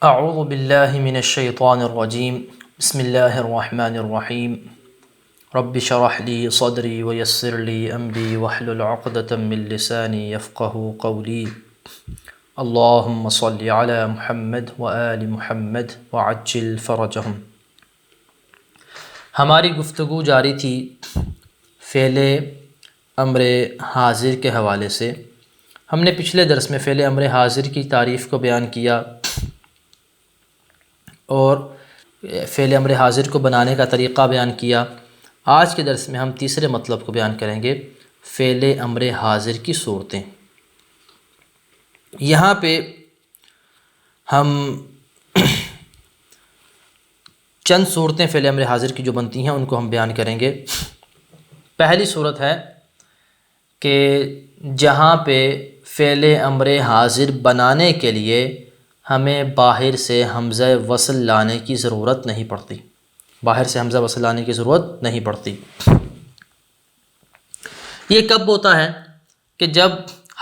اعوذ باللہ من الشیطان الرجیم بسم اللہ الرحمن الرحیم رب اشرح لی صدری ویسر لی امری واحلل عقدۃ من لسانی یفقہوا قولی اللہم صل علی محمد وآل محمد وعجل فرجہم۔ ہماری گفتگو جاری تھی فعل امر حاضر کے حوالے سے۔ ہم نے پچھلے درس میں فعل امر حاضر کی تعریف کو بیان کیا اور فعل امر حاضر کو بنانے کا طریقہ بیان کیا۔ آج کے درس میں ہم تیسرے مطلب کو بیان کریں گے، فعل امر حاضر کی صورتیں۔ یہاں پہ ہم چند صورتیں فعل امر حاضر کی جو بنتی ہیں ان کو ہم بیان کریں گے۔ پہلی صورت ہے کہ جہاں پہ فعل امر حاضر بنانے کے لیے ہمیں باہر سے حمزہ وصل لانے کی ضرورت نہیں پڑتی، باہر سے حمزہ وصل لانے کی ضرورت نہیں پڑتی۔ یہ کب ہوتا ہے کہ جب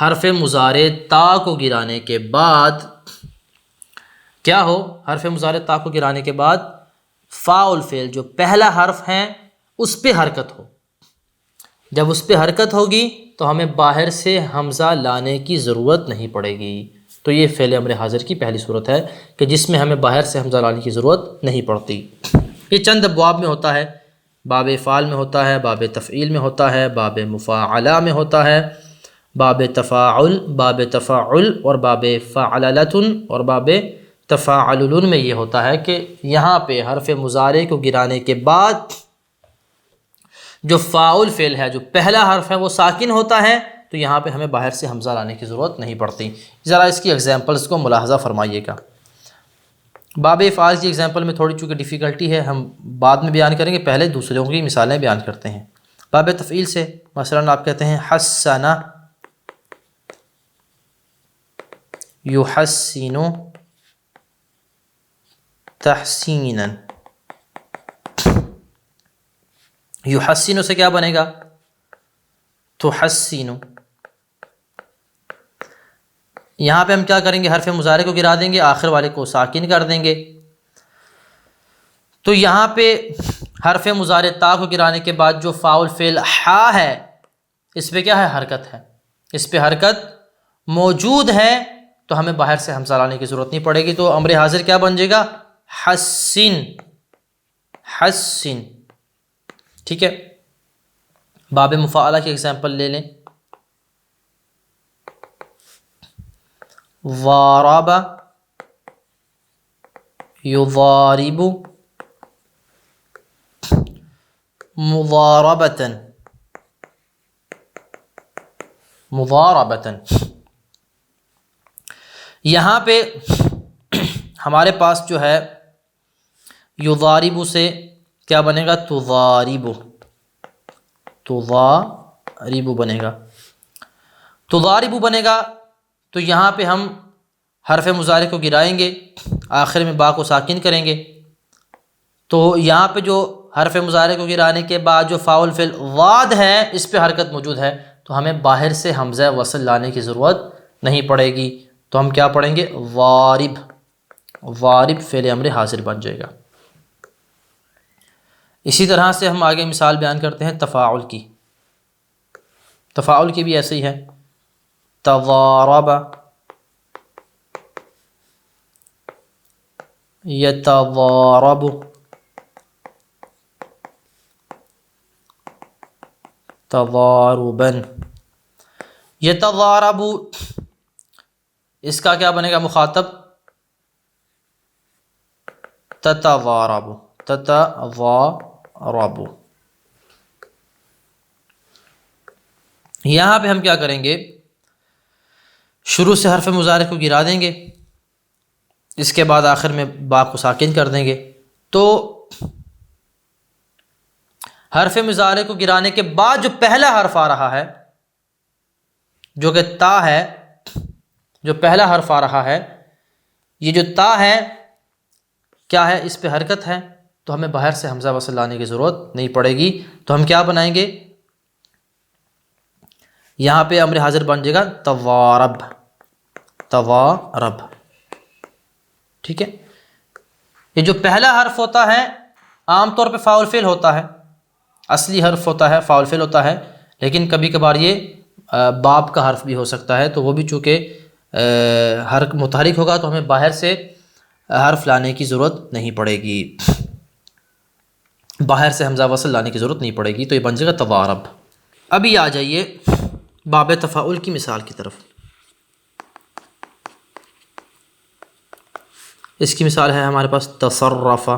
حرف مضارع تا کو گرانے کے بعد کیا ہو، حرف مضارع تا کو گرانے کے بعد فاء الفعل جو پہلا حرف ہے اس پہ حرکت ہو۔ جب اس پہ حرکت ہوگی تو ہمیں باہر سے حمزہ لانے کی ضرورت نہیں پڑے گی۔ تو یہ فعل امر حاضر کی پہلی صورت ہے کہ جس میں ہمیں باہر سے حمزہ لانے کی ضرورت نہیں پڑتی۔ یہ چند ابواب میں ہوتا ہے، باب افعال میں ہوتا ہے، باب تفعیل میں ہوتا ہے، باب مفاعلہ میں ہوتا ہے، باب تفاعل اور باب فعللۃ اور باب تفاعلن میں یہ ہوتا ہے کہ یہاں پہ حرف مضارع کو گرانے کے بعد جو فاء الفعل ہے، جو پہلا حرف ہے وہ ساکن ہوتا ہے، تو یہاں پہ ہمیں باہر سے حمزہ لانے کی ضرورت نہیں پڑتی۔ ذرا اس کی ایگزامپلس کو ملاحظہ فرمائیے گا۔ باب افعال کی ایگزامپل میں تھوڑی چونکہ ڈیفیکلٹی ہے، ہم بعد میں بیان کریں گے، پہلے دوسروں کی مثالیں بیان کرتے ہیں۔ باب تفعیل سے مثلا آپ کہتے ہیں حسن یحسن تحسینا، یحسن سے کیا بنے گا؟ تحسن۔ یہاں پہ ہم کیا کریں گے؟ حرف مضارع کو گرا دیں گے، آخر والے کو ساکن کر دیں گے۔ تو یہاں پہ حرف مضارع تا کو گرانے کے بعد جو فاء الفعل حا ہے اس پہ کیا ہے؟ حرکت ہے، اس پہ حرکت موجود ہے، تو ہمیں باہر سے حمزہ لانے کی ضرورت نہیں پڑے گی۔ تو امر حاضر کیا بن جائے گا؟ حسن، حسن، ٹھیک ہے۔ باب مفاعلہ کی ایگزامپل لے لیں، ضارب یضارب مضاربۃ، مضاربۃ۔ یہاں پہ ہمارے پاس جو ہے یضارب سے کیا بنے گا؟ تضارب، تضارب بنے گا، تضارب بنے گا۔ تو یہاں پہ ہم حرف مضارع کو گرائیں گے، آخر میں با کو ساکن کریں گے۔ تو یہاں پہ جو حرف مضارع کو گرانے کے بعد جو فاء الفعل ضاد ہے اس پہ حرکت موجود ہے، تو ہمیں باہر سے حمزہ وصل لانے کی ضرورت نہیں پڑے گی۔ تو ہم کیا پڑھیں گے؟ ضارب، ضارب فعل امر حاضر بن جائے گا۔ اسی طرح سے ہم آگے مثال بیان کرتے ہیں تفاعل کی۔ تفاعل کی بھی ایسے ہی ہے، تضارب یتضارب، تضاربا، یتضارب، اس کا کیا بنے گا مخاطب؟ تتضارب، تتضارب۔ یہاں پہ ہم کیا کریں گے؟ شروع سے حرف مضارع کو گرا دیں گے، اس کے بعد آخر میں با کو ساکن کر دیں گے۔ تو حرف مضارع کو گرانے کے بعد جو پہلا حرف آ رہا ہے جو کہ تا ہے، جو پہلا حرف آ رہا ہے، یہ جو تا ہے کیا ہے؟ اس پہ حرکت ہے، تو ہمیں باہر سے حمزہ وصل لانے کی ضرورت نہیں پڑے گی۔ تو ہم کیا بنائیں گے؟ یہاں پہ امر حاضر بن جائے گا توارب، توارب، ٹھیک ہے، یہ جو پہلا حرف ہوتا ہے عام طور پہ فاعل فعل ہوتا ہے، اصلی حرف ہوتا ہے فاعل فعل ہوتا ہے، لیکن کبھی کبھار یہ باب کا حرف بھی ہو سکتا ہے، تو وہ بھی چونکہ متحرک ہوگا تو ہمیں باہر سے حرف لانے کی ضرورت نہیں پڑے گی، باہر سے حمزہ وصل لانے کی ضرورت نہیں پڑے گی، تو یہ بن جائے گا توارب۔ ابھی آ جائیے باب تفاعل کی مثال کی طرف۔ اس کی مثال ہے ہمارے پاس تصرف،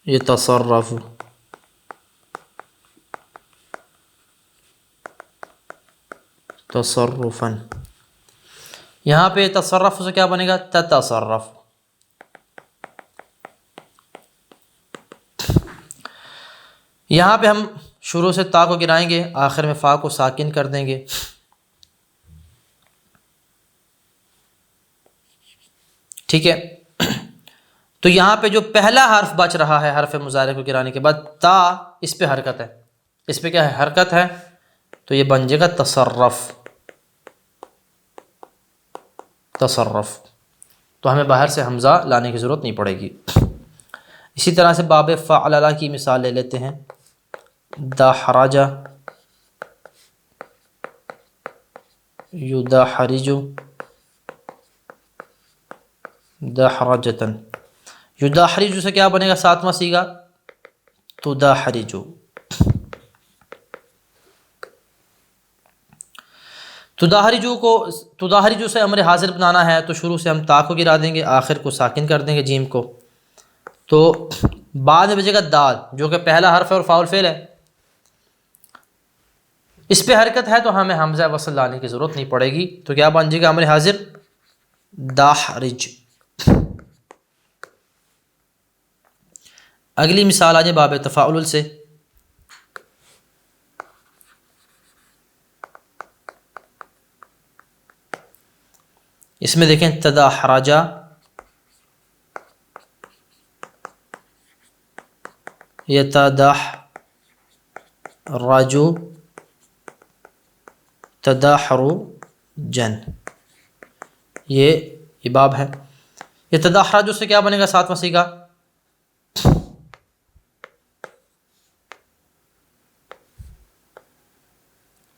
یہ تصرف، تصرفاً، یہاں پہ تصرف سے کیا بنے گا؟ تتصرف۔ یہاں پہ ہم شروع سے تا کو گرائیں گے، آخر میں فا کو ساکن کر دیں گے، ٹھیک ہے۔ تو یہاں پہ جو پہلا حرف بچ رہا ہے حرف مضارع کو گرانے کے بعد تا، اس پہ حرکت ہے، اس پہ کیا ہے؟ حرکت ہے، تو یہ بن جائے گا تصرف، تصرف، تو ہمیں باہر سے حمزہ لانے کی ضرورت نہیں پڑے گی۔ اسی طرح سے باب فعللہ کی مثال لے لیتے ہیں، دحرج، یدحرج، دحرجتن، یدحرج سے کیا بنے گا؟ ساتواں صیغہ تدحرج، تدحرج سے امر حاضر بنانا ہے تو شروع سے ہم تا کو گرا دیں گے، آخر کو ساکن کر دیں گے جیم کو، تو بعد میں بچے گا دال جو کہ پہلا حرف ہے اور فاعل فعل ہے، اس پہ حرکت ہے تو ہمیں حمزہ وصل لانے کی ضرورت نہیں پڑے گی، تو کیا بن جائے گا امر حاضر دحرج۔ اگلی مثال آ جائے باب تفاعل سے، اس میں دیکھیں تدحرج، یتدحرج، تدحرجن، یہ باب ہے۔ یتدحرج سے کیا بنے گا؟ ساتواں صیغہ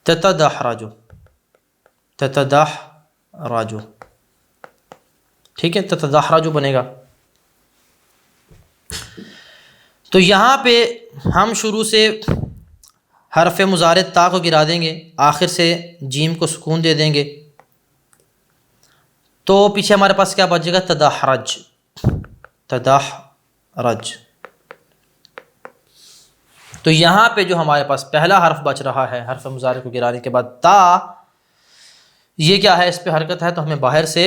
تتدحرج، تتدحرج، ٹھیک ہے، تتدحرج بنے گا۔ تو یہاں پہ ہم شروع سے حرف مضارع تا کو گرا دیں گے، آخر سے جیم کو سکون دے دیں گے، تو پیچھے ہمارے پاس کیا بچے گا؟ تدحرج، تدحرج۔ تو یہاں پہ جو ہمارے پاس پہلا حرف بچ رہا ہے حرف مضارع کو گرانے کے بعد تا، یہ کیا ہے؟ اس پہ حرکت ہے تو ہمیں باہر سے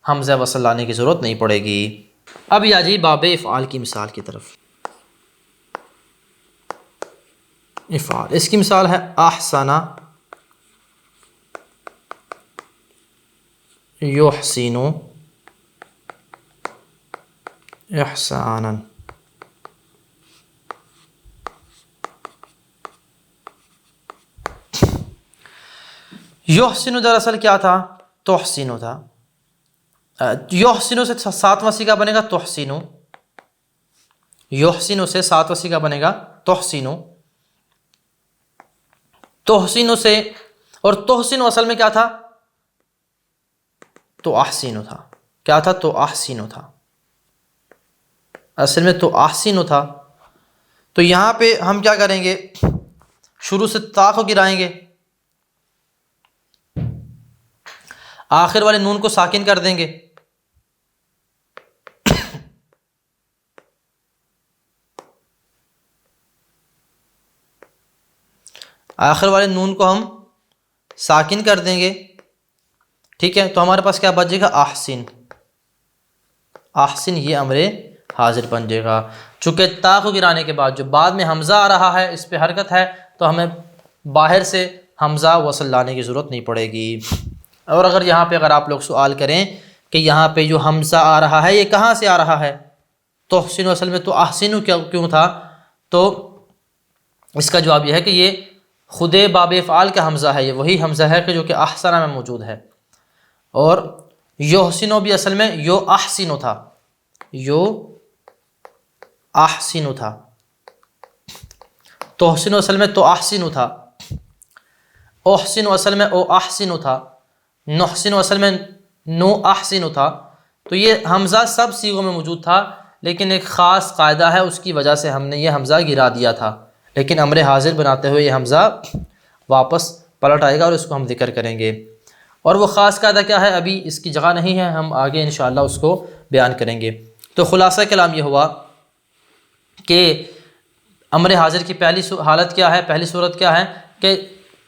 حمزہ وصل لانے کی ضرورت نہیں پڑے گی۔ اب آ جائیے باب افعال کی مثال کی طرف۔ افعال، اس کی مثال ہے احسن، یحسن، احسانا، یحسن دراصل کیا تھا؟ تحسن تھا، یحسن سے ساتواں صیغہ بنے گا تحسن، یحسن سے ساتواں صیغہ بنے گا تحسن، تحسن سے، اور تحسن اصل میں کیا تھا؟ تو احسن تھا، کیا تھا؟ تو احسن تھا، اصل میں تو احسن تھا۔ تو یہاں پہ ہم کیا کریں گے؟ شروع سے تا کو گرائیں گے، آخر والے نون کو ساکن کر دیں گے، آخر والے نون کو ہم ساکن کر دیں گے، ٹھیک ہے، تو ہمارے پاس کیا بچ جائے گا؟ احسن، احسن، یہ امر حاضر بن جائے گا۔ چونکہ تا کو گرانے کے بعد جو بعد میں حمزہ آ رہا ہے اس پہ حرکت ہے تو ہمیں باہر سے حمزہ وصل لانے کی ضرورت نہیں پڑے گی۔ اور اگر یہاں پہ اگر آپ لوگ سوال کریں کہ یہاں پہ جو حمزہ آ رہا ہے یہ کہاں سے آ رہا ہے؟ تحسن اصل میں تو احسن کیوں تھا؟ تو اس کا جواب یہ ہے کہ یہ خود باب افعال کا حمزہ ہے، یہ وہی حمزہ ہے کہ جو کہ احسن میں موجود ہے، اور یحسنو بھی اصل میں یو احسنو تھا، یو احسنو تھا، تحسنو اصل میں تو احسنو تھا، احسنو اصل میں او احسنو تھا، نحسنو اصل میں نو احسنو تھا۔ تو یہ حمزہ سب صیغوں میں موجود تھا، لیکن ایک خاص قاعدہ ہے، اس کی وجہ سے ہم نے یہ حمزہ گرا دیا تھا، لیکن امر حاضر بناتے ہوئے یہ حمزہ واپس پلٹ آئے گا اور اس کو ہم ذکر کریں گے۔ اور وہ خاص قاعدہ کیا ہے ابھی اس کی جگہ نہیں ہے، ہم آگے انشاءاللہ اس کو بیان کریں گے۔ تو خلاصہ کلام یہ ہوا کہ امر حاضر کی پہلی حالت کیا ہے، پہلی صورت کیا ہے کہ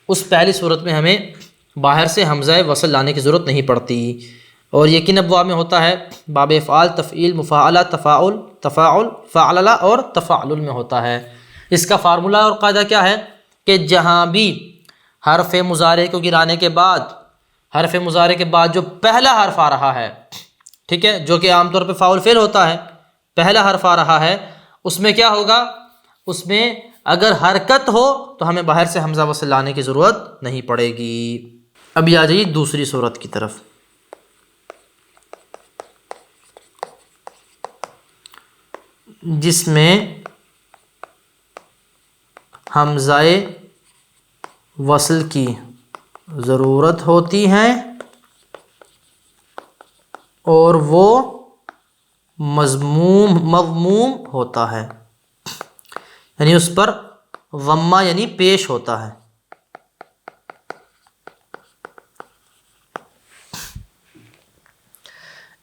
اس پہلی صورت میں ہمیں باہر سے حمزہ وصل لانے کی ضرورت نہیں پڑتی، اور یقین ابواب میں ہوتا ہے، باب افعال، تفعیل، مفاعلہ، تفاعل، تفاعل، فعللہ اور تفاعل میں ہوتا ہے۔ اس کا فارمولہ اور قاعدہ کیا ہے کہ جہاں بھی حرف مضارع کو گرانے کے بعد، حرف مضارع کے بعد جو پہلا حرف آ رہا ہے، ٹھیک ہے، جو کہ عام طور پہ فاعل فعل ہوتا ہے، پہلا حرف آ رہا ہے، اس میں کیا ہوگا، اس میں اگر حرکت ہو تو ہمیں باہر سے حمزہ وصل لانے کی ضرورت نہیں پڑے گی۔ ابھی آ جائیے دوسری صورت کی طرف، جس میں حمزہ وصل کی ضرورت ہوتی ہے اور وہ مضموم ہوتا ہے، یعنی اس پر ضمہ یعنی پیش ہوتا ہے۔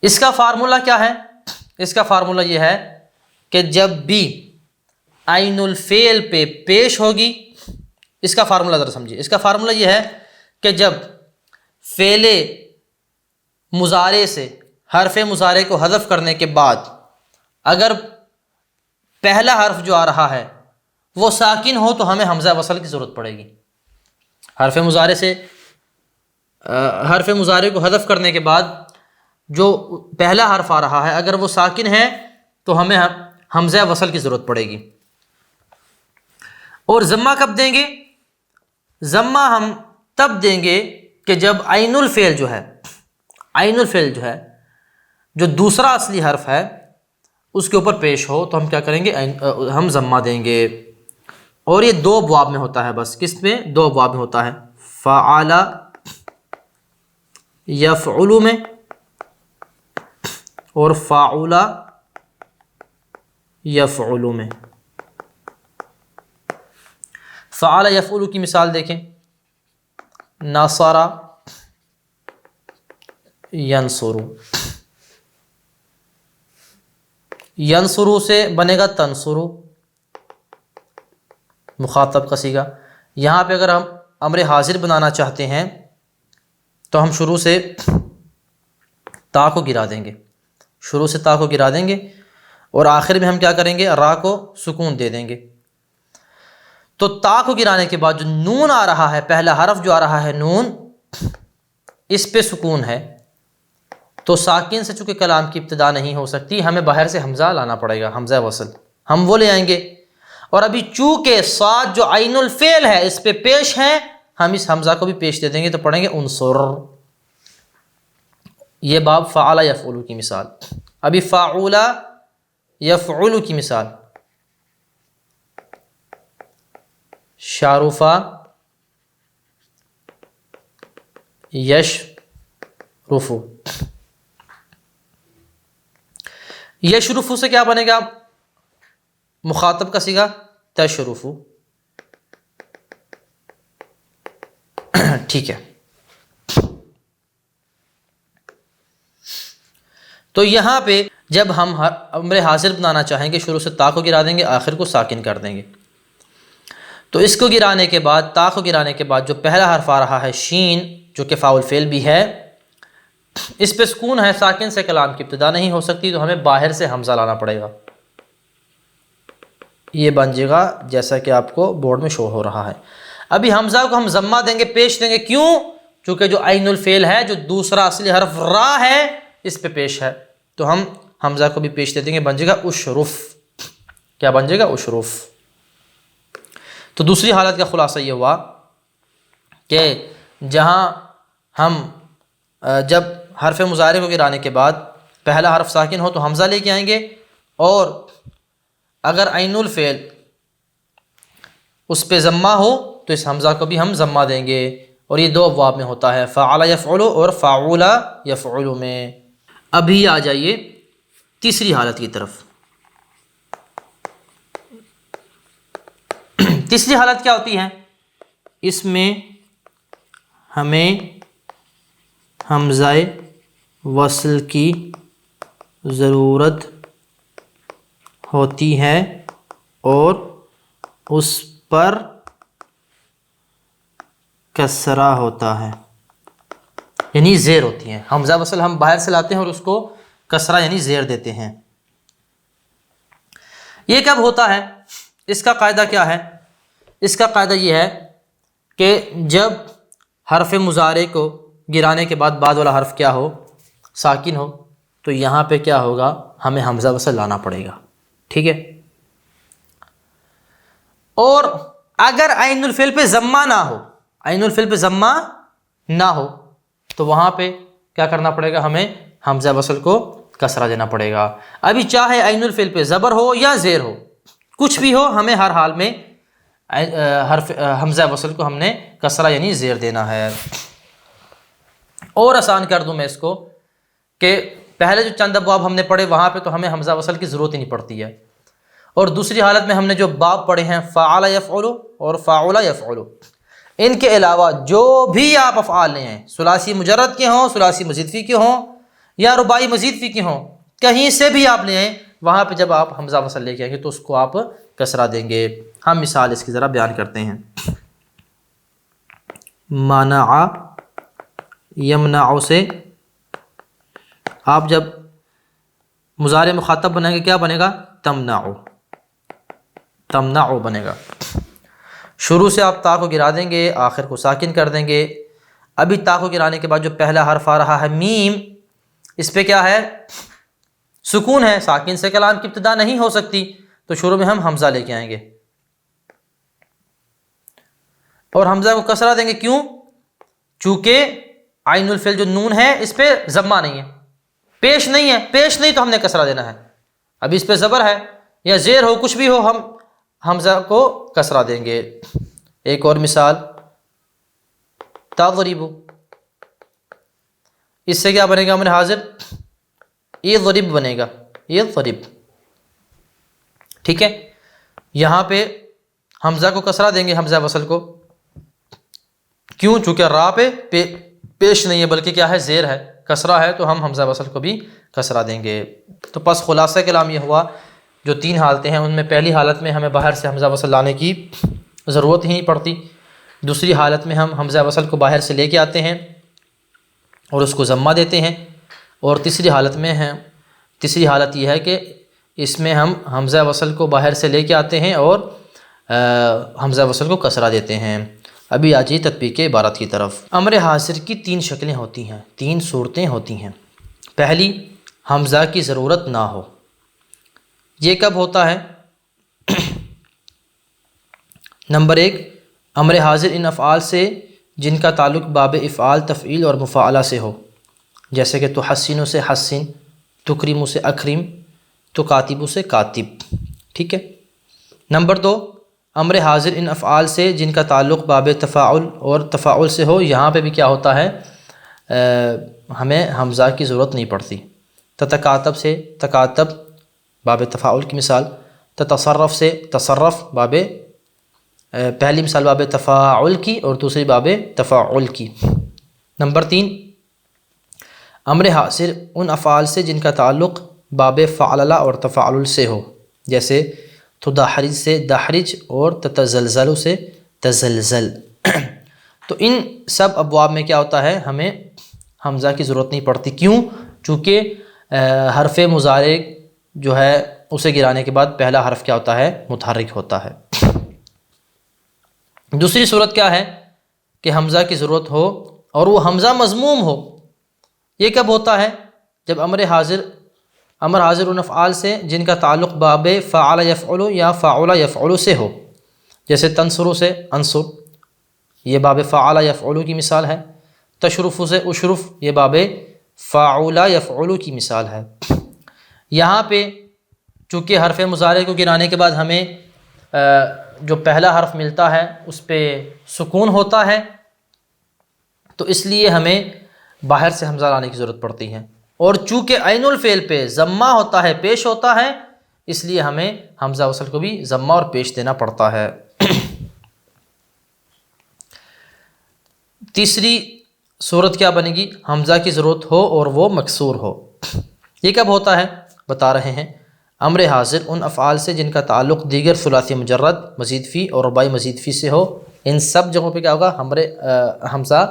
اس کا فارمولہ کیا ہے؟ اس کا فارمولہ یہ ہے کہ جب بھی عین الفعل پہ پیش ہوگی، اس کا فارمولہ ذرا سمجھیے، اس کا فارمولہ یہ ہے کہ جب فعل مضارع سے حرف مضارع کو حذف کرنے کے بعد اگر پہلا حرف جو آ رہا ہے وہ ساکن ہو تو ہمیں حمزہ وصل کی ضرورت پڑے گی۔ حرف مضارع سے حرف مضارع کو حذف کرنے کے بعد جو پہلا حرف آ رہا ہے اگر وہ ساکن ہے تو ہمیں حمزہ وصل کی ضرورت پڑے گی۔ اور ضمہ کب دیں گے؟ ضمہ ہم تب دیں گے کہ جب عین الفعل جو ہے، عین الفعل جو ہے، جو دوسرا اصلی حرف ہے، اس کے اوپر پیش ہو تو ہم کیا کریں گے، ہم ضمہ دیں گے۔ اور یہ دو ابواب میں ہوتا ہے، بس کس میں؟ دو ابواب میں ہوتا ہے، فعل یفعل میں اور فاعل یفعل میں۔ فعل یفعل کی مثال دیکھیں، نصر ینصر، ینصر سے بنے گا تنصر، مخاطب کا صیغہ۔ یہاں پہ اگر ہم امر حاضر بنانا چاہتے ہیں تو ہم شروع سے تا کو گرا دیں گے، شروع سے تا کو گرا دیں گے اور آخر میں ہم کیا کریں گے، را کو سکون دے دیں گے۔ تو تا کو گرانے کے بعد جو نون آ رہا ہے، پہلا حرف جو آ رہا ہے نون، اس پہ سکون ہے، تو ساکن سے چونکہ کلام کی ابتدا نہیں ہو سکتی، ہمیں باہر سے حمزہ لانا پڑے گا، حمزہ وصل ہم وہ لے آئیں گے۔ اور ابھی چونکہ صاد جو عین الفعل ہے اس پہ پیش ہے، ہم اس حمزہ کو بھی پیش دے دیں گے تو پڑھیں گے انصر۔ یہ باب فعل یفعل کی مثال۔ ابھی فاعل یفعل کی مثال، شارفہ یشرف، یشرف سے کیا بنے گا، مخاطب کا صیغہ تشرف، ٹھیک ہے۔ تو یہاں پہ جب ہم امر حاضر بنانا چاہیں گے شروع سے تا کو گرا دیں گے، آخر کو ساکن کر دیں گے۔ تو اس کو گرانے کے بعد، تا کو گرانے کے بعد جو پہلا حرف آ رہا ہے شین، جو کہ فاعل فعل بھی ہے، اس پہ سکون ہے، ساکن سے کلام کی ابتدا نہیں ہو سکتی، تو ہمیں باہر سے حمزہ لانا پڑے گا۔ یہ بن جائے گا جیسا کہ آپ کو بورڈ میں شو ہو رہا ہے۔ ابھی حمزہ کو ہم ضمہ دیں گے، پیش دیں گے، کیوں؟ چونکہ جو عین الفعل ہے، جو دوسرا اصلی حرف را ہے، اس پہ پیش ہے، تو ہم حمزہ کو بھی پیش دے دیں گے، بن جائے گا اشرف۔ کیا بن جائے گا؟ اشرف۔ تو دوسری حالت کا خلاصہ یہ ہوا کہ جہاں ہم جب حرف مضارع کو گرانے کے بعد پہلا حرف ساکن ہو تو حمزہ لے کے آئیں گے، اور اگر عین الفعل اس پہ ضمہ ہو تو اس حمزہ کو بھی ہم ضمہ دیں گے، اور یہ دو ابواب میں ہوتا ہے، فعل یفعل اور فعول یفعل میں۔ ابھی آ جائیے تیسری حالت کی طرف۔ تیسری حالت کیا ہوتی ہے؟ اس میں ہمیں حمزہ وصل کی ضرورت ہوتی ہے اور اس پر کسرہ ہوتا ہے، یعنی زیر ہوتی ہے۔ حمزہ وصل ہم باہر سے لاتے ہیں اور اس کو کسرہ یعنی زیر دیتے ہیں۔ یہ کب ہوتا ہے؟ اس کا قاعدہ کیا ہے؟ اس کا قاعدہ یہ ہے کہ جب حرف مضارع کو گرانے کے بعد بعد والا حرف کیا ہو؟ ساکن ہو، تو یہاں پہ کیا ہوگا؟ ہمیں حمزہ وصل لانا پڑے گا، ٹھیک ہے؟ اور اگر عین الفعل پہ ضمہ نہ ہو، عین الفعل پہ ضمہ نہ ہو تو وہاں پہ کیا کرنا پڑے گا؟ ہمیں حمزہ وصل کو کسرہ دینا پڑے گا۔ ابھی چاہے عین الفعل پہ زبر ہو یا زیر ہو، کچھ بھی ہو، ہمیں ہر حال میں حرف حمزہ وصل کو ہم نے کسرہ یعنی زیر دینا ہے۔ اور آسان کر دوں میں اس کو کہ پہلے جو چند ابواب ہم نے پڑھے وہاں پہ تو ہمیں حمزہ وصل کی ضرورت ہی نہیں پڑتی ہے، اور دوسری حالت میں ہم نے جو باب پڑھے ہیں فعل یفعل اور فعول یفعل، ان کے علاوہ جو بھی آپ افعال لے ہیں، ثلاثی مجرد کے ہوں، ثلاثی مزید فی کے ہوں یا رباعی مزید فی کے ہوں، کہیں سے بھی آپ لے آئیں، وہاں پہ جب آپ حمزہ وصل لے کے آئیں گے تو اس کو آپ کسرہ دیں گے۔ ہم مثال اس کی ذرا بیان کرتے ہیں۔ منع یمنع سے آپ جب مضارع مخاطب بنائیں گے کیا بنے گا؟ تمنع، تمنع بنے گا۔ شروع سے آپ تا کو گرا دیں گے، آخر کو ساکن کر دیں گے۔ ابھی تا کو گرانے کے بعد جو پہلا حرف آ رہا ہے میم، اس پہ کیا ہے؟ سکون ہے، ساکن سے کلام کی ابتدا نہیں ہو سکتی، تو شروع میں ہم حمزہ لے کے آئیں گے اور حمزہ کو کسرہ دیں گے۔ کیوں؟ چونکہ عین الفعل جو نون ہے اس پہ ضمہ نہیں ہے، پیش نہیں ہے، پیش نہیں تو ہم نے کسرہ دینا ہے۔ ابھی اس پہ زبر ہے یا زیر ہو، کچھ بھی ہو، ہم حمزہ کو کسرہ دیں گے۔ ایک اور مثال، تضرب، اس سے کیا بنے گا؟ ہمارے حاضر یضرب بنے گا، یضرب، ٹھیک ہے؟ یہاں پہ حمزہ کو کسرہ دیں گے، حمزہ وصل کو، کیوں؟ چونکہ را پہ پیش نہیں ہے بلکہ کیا ہے؟ زیر ہے، کسرہ ہے، تو ہم حمزہ وصل کو بھی کسرہ دیں گے۔ تو پس خلاصہ کلام یہ ہوا، جو تین حالتیں ہیں ان میں پہلی حالت میں ہمیں باہر سے حمزہ وصل لانے کی ضرورت ہی نہیں پڑتی، دوسری حالت میں ہم حمزہ وصل کو باہر سے لے کے آتے ہیں اور اس کو ضمہ دیتے ہیں، اور تیسری حالت میں ہیں، تیسری حالت یہ ہے کہ اس میں ہم حمزہ وصل کو باہر سے لے کے آتے ہیں اور حمزہ وصل کو کسرہ دیتے ہیں۔ ابھی آ جائیے تطبیق عبارت کی طرف۔ امر حاضر کی تین شکلیں ہوتی ہیں، تین صورتیں ہوتی ہیں۔ پہلی، حمزہ کی ضرورت نہ ہو۔ یہ کب ہوتا ہے؟ نمبر ایک، امر حاضر ان افعال سے جن کا تعلق باب افعال، تفعیل اور مفاعلہ سے ہو، جیسے کہ تحسن سے حسن، تکرم سے اکرم، تکاتب سے کاتب، ٹھیک ہے؟ نمبر دو، امر حاضر ان افعال سے جن کا تعلق باب تفاعل اور تفاعل سے ہو، یہاں پہ بھی کیا ہوتا ہے؟ ہمیں حمزہ کی ضرورت نہیں پڑتی۔ تتکاتب سے تکاتب، باب تفاعل کی مثال۔ تتصرف سے تصرف، باب پہلی مثال باب تفاعل کی اور دوسری باب تفاعل کی۔ نمبر تین، امر حاضر ان افعال سے جن کا تعلق باب فعللہ اور تفاعل سے ہو، جیسے تدحرج سے دحرج اور تتزلزل سے تزلزل۔ تو ان سب ابواب میں کیا ہوتا ہے؟ ہمیں حمزہ کی ضرورت نہیں پڑتی۔ کیوں؟ چونکہ حرف مضارع جو ہے اسے گرانے کے بعد پہلا حرف کیا ہوتا ہے؟ متحرک ہوتا ہے۔ دوسری صورت کیا ہے؟ کہ حمزہ کی ضرورت ہو اور وہ حمزہ مضموم ہو۔ یہ کب ہوتا ہے؟ جب امر حاضر ان افعال سے جن کا تعلق باب فعل یفعل یا فعل یفعل سے ہو، جیسے تنصر سے انصر، یہ باب فعل یفعل کی مثال ہے۔ تشرف سے اشرف، یہ باب فاعل یفعل کی مثال ہے۔ یہاں پہ چونکہ حرف مضارع کو گرانے کے بعد ہمیں جو پہلا حرف ملتا ہے اس پہ سکون ہوتا ہے، تو اس لیے ہمیں باہر سے حمزہ لانے کی ضرورت پڑتی ہے، اور چونکہ عین الفعل پہ ضمہ ہوتا ہے، پیش ہوتا ہے، اس لیے ہمیں حمزہ وصل کو بھی ضمہ اور پیش دینا پڑتا ہے۔ تیسری صورت کیا بنے گی؟ حمزہ کی ضرورت ہو اور وہ مکسور ہو۔ یہ کب ہوتا ہے؟ بتا رہے ہیں، امر حاضر ان افعال سے جن کا تعلق دیگر ثلاثی مجرد، مزید فی اور رباعی مزید فی سے ہو، ان سب جگہوں پہ کیا ہوگا؟ حمزہ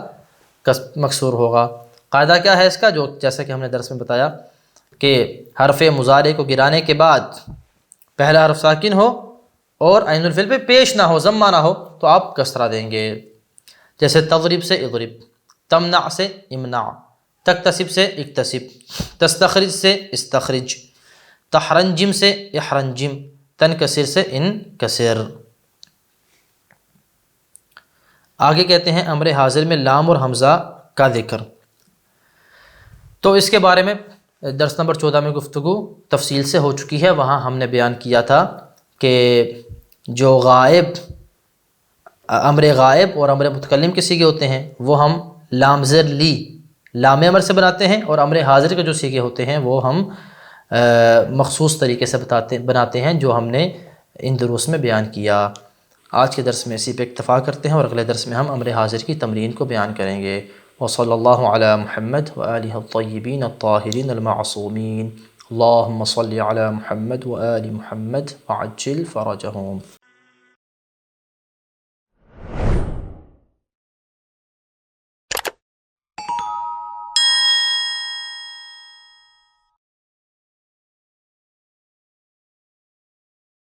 مکسور ہوگا۔ قاعدہ کیا ہے اس کا؟ جو جیسا کہ ہم نے درس میں بتایا کہ حرف مضارع کو گرانے کے بعد پہلا حرف ساکن ہو اور عین الفعل پہ پیش نہ ہو، ضمہ نہ ہو، تو آپ کسرہ دیں گے۔ جیسے تضرب سے اضرب، تمنع سے امنع، تکتسب سے اکتسب، تستخرج سے استخرج، تحرنجم سے احرنجم، تنکسر سے انکسر۔ آگے کہتے ہیں امر حاضر میں لام اور حمزہ کا ذکر۔ تو اس کے بارے میں درس نمبر 14 میں گفتگو تفصیل سے ہو چکی ہے۔ وہاں ہم نے بیان کیا تھا کہ جو غائب، امر غائب اور امر متکلم کے صیغے ہوتے ہیں وہ ہم لام زر لی، لام امر سے بناتے ہیں، اور امر حاضر کے جو صیغے ہوتے ہیں وہ ہم مخصوص طریقے سے بناتے ہیں، جو ہم نے ان دروس میں بیان کیا۔ آج کے درس میں اسی پہ اکتفا کرتے ہیں، اور اگلے درس میں ہم امر حاضر کی تمرین کو بیان کریں گے۔ وصلی اللہ علی محمد وآلہ الطیبین الطاہرین المعصومین۔ اللہم صلی علی محمد وآل محمد وعجل فرجہم۔